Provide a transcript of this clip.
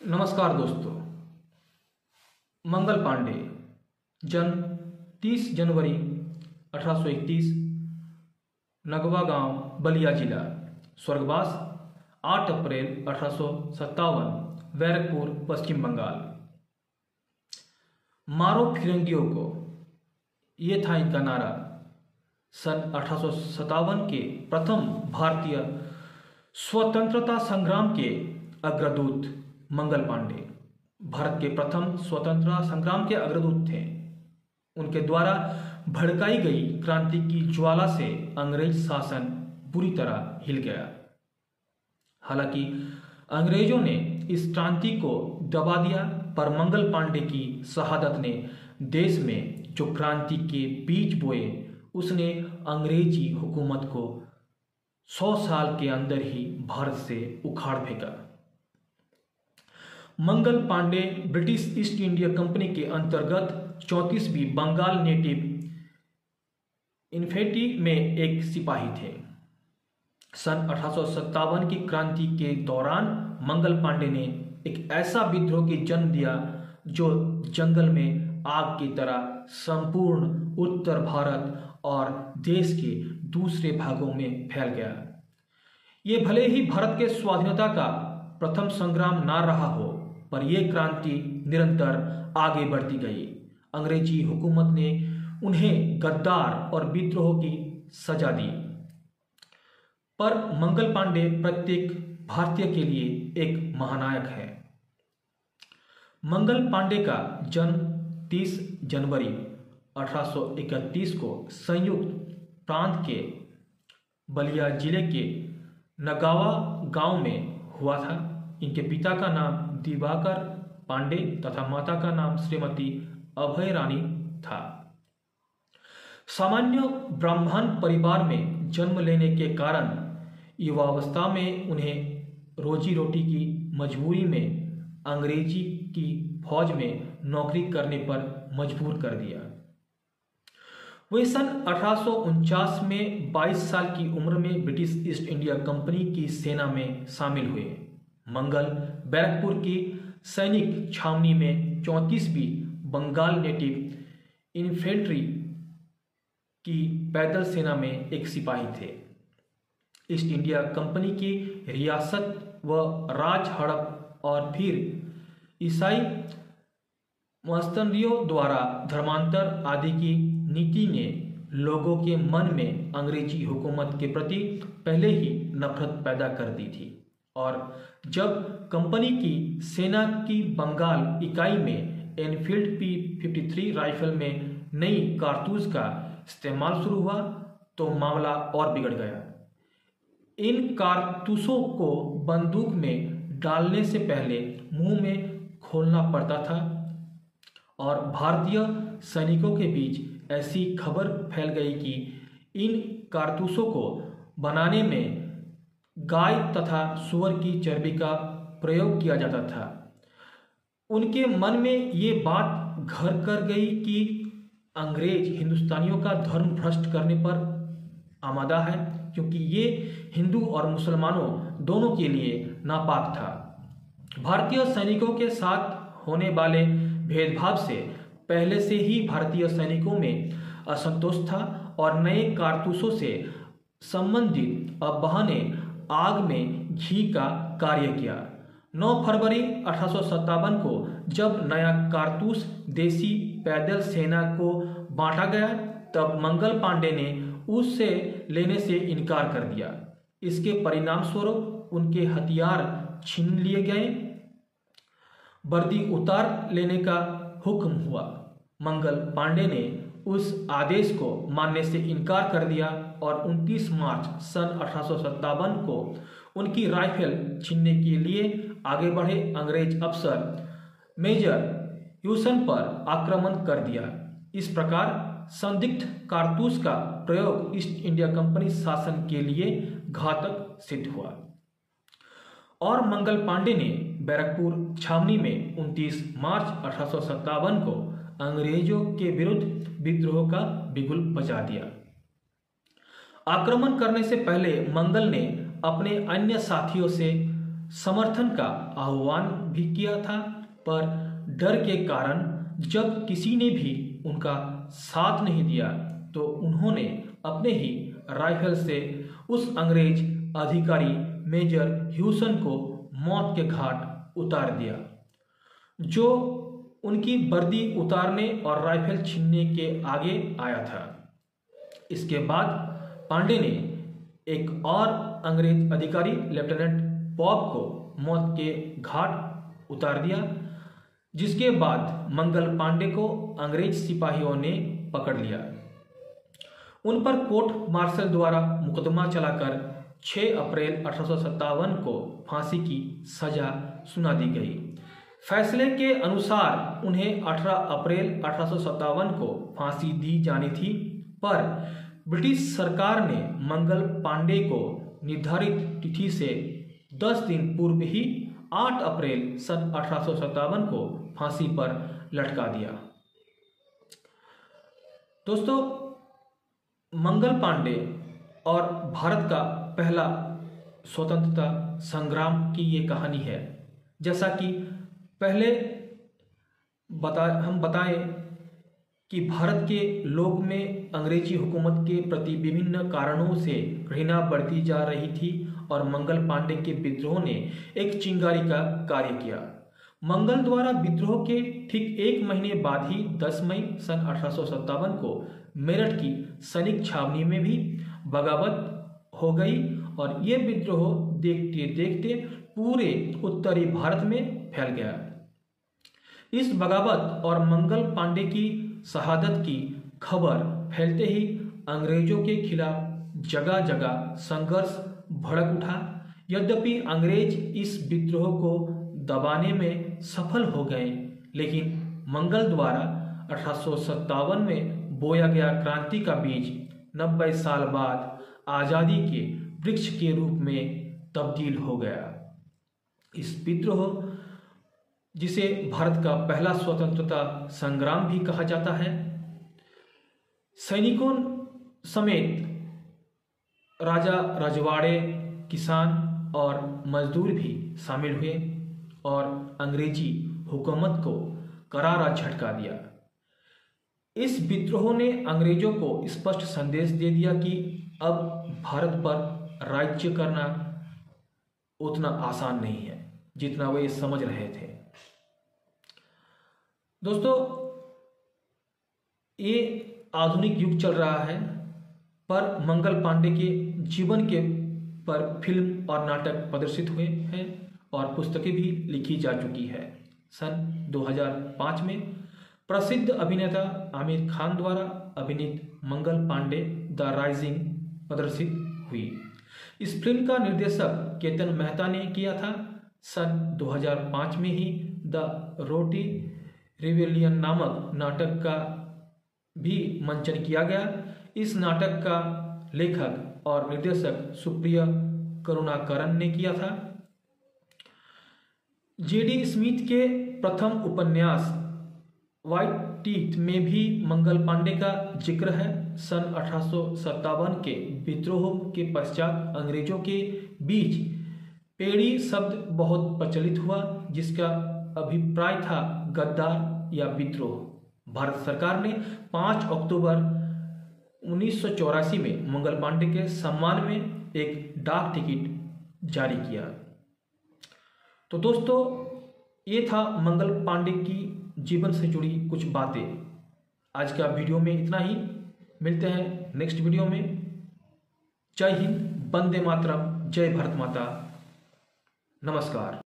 नमस्कार दोस्तों। मंगल पांडे जन्म 30 जनवरी 1831, नगवा गांव, बलिया जिला। स्वर्गवास 8 अप्रैल 1857, बैरकपुर, पश्चिम बंगाल। मारो फिरंगियों को, ये था इनका नारा। सन 1857 के प्रथम भारतीय स्वतंत्रता संग्राम के अग्रदूत मंगल पांडे भारत के प्रथम स्वतंत्रता संग्राम के अग्रदूत थे। उनके द्वारा भड़काई गई क्रांति की ज्वाला से अंग्रेज शासन बुरी तरह हिल गया। हालांकि अंग्रेजों ने इस क्रांति को दबा दिया, पर मंगल पांडे की शहादत ने देश में जो क्रांति के बीज बोए, उसने अंग्रेजी हुकूमत को 100 साल के अंदर ही भारत से उखाड़ फेंका। Mangal Pandey British East India Company के अंतर्गत 34वीं बंगाल नेटिव इन्फेंट्री में एक सिपाही थे। सन 1857 की क्रांति के दौरान मंगल पांडे ने एक ऐसा विद्रोह की जन्म दिया जो जंगल में आग की तरह संपूर्ण उत्तर भारत और देश के दूसरे भागों में फैल गया। ये भले ही भारत के स्वाधीनता का प्रथम संग्राम ना रहा हो, पर यह क्रांति निरंतर आगे बढ़ती गई। अंग्रेजी हुकूमत ने उन्हें गद्दार और विद्रोह की सजा दी, पर मंगल पांडे प्रत्येक भारतीय के लिए एक महानायक है। मंगल पांडे का जन्म 30 जनवरी 1831 को संयुक्त प्रांत के बलिया जिले के नगावा गांव में हुआ था। इनके पिता का नाम दिवाकर पांडे तथा माता का नाम श्रीमती अभय रानी था। सामान्य ब्राह्मण परिवार में जन्म लेने के कारण युवावस्था में उन्हें रोजी रोटी की मजबूरी में अंग्रेजी की फौज में नौकरी करने पर मजबूर कर दिया। वे सन 1849 में 22 साल की उम्र में ब्रिटिश ईस्ट इंडिया कंपनी की सेना में शामिल हुए। मंगल बैरकपुर की सैनिक छावनी में 34वीं बंगाल नेटिव इन्फेंट्री की पैदल सेना में एक सिपाही थे। ईस्ट इंडिया कंपनी की रियासत व राज हड़प और फिर ईसाई मस्तनरियों द्वारा धर्मांतर आदि की नीति ने लोगों के मन में अंग्रेजी हुकूमत के प्रति पहले ही नफरत पैदा कर दी थी, और जब कंपनी की सेना की बंगाल इकाई में एनफील्ड P53 राइफल में नई कारतूस का इस्तेमाल शुरू हुआ तो मामला और बिगड़ गया। इन कारतूसों को बंदूक में डालने से पहले मुंह में खोलना पड़ता था, और भारतीय सैनिकों के बीच ऐसी खबर फैल गई कि इन कारतूसों को बनाने में गाय तथा सूअर की चर्बी का प्रयोग किया जाता था। उनके मन में ये बात घर कर गई कि अंग्रेज हिंदुस्तानियों का धर्म भ्रष्ट करने पर आमादा है, क्योंकि ये हिंदू और मुसलमानों दोनों के लिए नापाक था। भारतीय सैनिकों के साथ होने वाले भेदभाव से पहले से ही भारतीय सैनिकों में असंतोष था, और नए कारतूसों से संबंधित अफवाह ने आग में घी का कार्य किया। 9 फरवरी 1857 को जब नया कारतूस देसी पैदल सेना को बांटा गया, तब मंगल पांडे ने उससे लेने से इनकार कर दिया। इसके परिणाम स्वरूप उनके हथियार छीन लिए गए, वर्दी उतार लेने का हुक्म हुआ। मंगल पांडे ने उस आदेश को मानने से इनकार कर दिया, और 29 मार्च सन 1857 को उनकी राइफल छीनने के लिए आगे बढ़े अंग्रेज अफसर मेजर ह्यूसन पर आक्रमण कर दिया। इस प्रकार संदिग्ध कारतूस का प्रयोग ईस्ट इंडिया कंपनी शासन के लिए घातक सिद्ध हुआ, और मंगल पांडे ने बैरकपुर छावनी में 29 मार्च 1857 को अंग्रेजों के विरुद्ध विद्रोह का बिगुल बजा दिया। आक्रमण करने से पहले मंगल ने अपने अन्य साथियों से समर्थन का आह्वान भी किया था, पर डर के कारण जब किसी ने भी उनका साथ नहीं दिया तो उन्होंने अपने ही राइफल से उस अंग्रेज अधिकारी मेजर ह्यूसन को मौत के घाट उतार दिया, जो उनकी वर्दी उतारने और राइफल छीनने के आगे आया था। इसके बाद पांडे ने एक और अंग्रेज अधिकारी लेफ्टिनेंट बॉब को मौत के घाट उतार दिया, जिसके बाद मंगल पांडे को अंग्रेज सिपाहियों ने पकड़ लिया। उन पर कोर्ट मार्शल द्वारा मुकदमा चलाकर 6 अप्रैल 1857 को फांसी की सजा सुना दी गई। फैसले के अनुसार उन्हें 18 अप्रैल 1857 को फांसी दी जानी थी, पर ब्रिटिश सरकार ने मंगल पांडे को निर्धारित तिथि से 10 दिन पूर्व ही 8 अप्रैल सन 1857 को फांसी पर लटका दिया। दोस्तों, मंगल पांडे और भारत का पहला स्वतंत्रता संग्राम की ये कहानी है। जैसा कि पहले हम बताएं कि भारत के लोग में अंग्रेजी हुकूमत के प्रति विभिन्न कारणों से घृणा बढ़ती जा रही थी और मंगल पांडे के विद्रोह ने एक चिंगारी का कार्य किया। मंगल द्वारा विद्रोह के ठीक 1 महीने बाद ही 10 मई सन 1857 को मेरठ की सैनिक छावनी में भी बगावत हो गई और ये विद्रोह देखते देखते पूरे उत्तरी भारत में फैल गया। इस बगावत और मंगल पांडे की शहादत की खबर फैलते ही अंग्रेजों के खिलाफ जगह जगह संघर्ष भड़क उठा। यद्यपि अंग्रेज इस विद्रोह को दबाने में सफल हो गए, लेकिन मंगल द्वारा 1857 में बोया गया क्रांति का बीज 90 साल बाद आज़ादी के वृक्ष के रूप में तब्दील हो गया। इस विद्रोह, जिसे भारत का पहला स्वतंत्रता संग्राम भी कहा जाता है, सैनिकों समेत राजा रजवाड़े, किसान और मजदूर भी शामिल हुए और अंग्रेजी हुकूमत को करारा झटका दिया। इस विद्रोह ने अंग्रेजों को स्पष्ट संदेश दे दिया कि अब भारत पर राज्य करना उतना आसान नहीं है जितना वे समझ रहे थे। दोस्तों, ये आधुनिक युग चल रहा है, पर मंगल पांडे के जीवन के पर फिल्म और नाटक प्रदर्शित हुए हैं और पुस्तकें भी लिखी जा चुकी है। सन 2005 में प्रसिद्ध अभिनेता आमिर खान द्वारा अभिनीत मंगल पांडे द राइजिंग प्रदर्शित हुई। इस फिल्म का निर्देशक केतन मेहता ने किया था। सन 2005 में ही द रोटी रिवेलियन नामक नाटक का भी मंचन किया गया। इस नाटक का लेखक और निर्देशक सुप्रिया करुणाकरन ने किया था। जेडी स्मिथ के प्रथम उपन्यास व्हाइट टीथ में भी मंगल पांडे का जिक्र है। सन 1857 के विद्रोह के पश्चात अंग्रेजों के बीच पेड़ी शब्द बहुत प्रचलित हुआ, जिसका अभिप्राय था गद्दार या विद्रोह। भारत सरकार ने 5 अक्टूबर 1984 में मंगल पांडे के सम्मान में एक डाक टिकट जारी किया। तो दोस्तों, ये था मंगल पांडे की जीवन से जुड़ी कुछ बातें। आज का वीडियो में इतना ही। मिलते हैं नेक्स्ट वीडियो में। जय हिंद, वंदे मातरम, जय भारत माता, नमस्कार।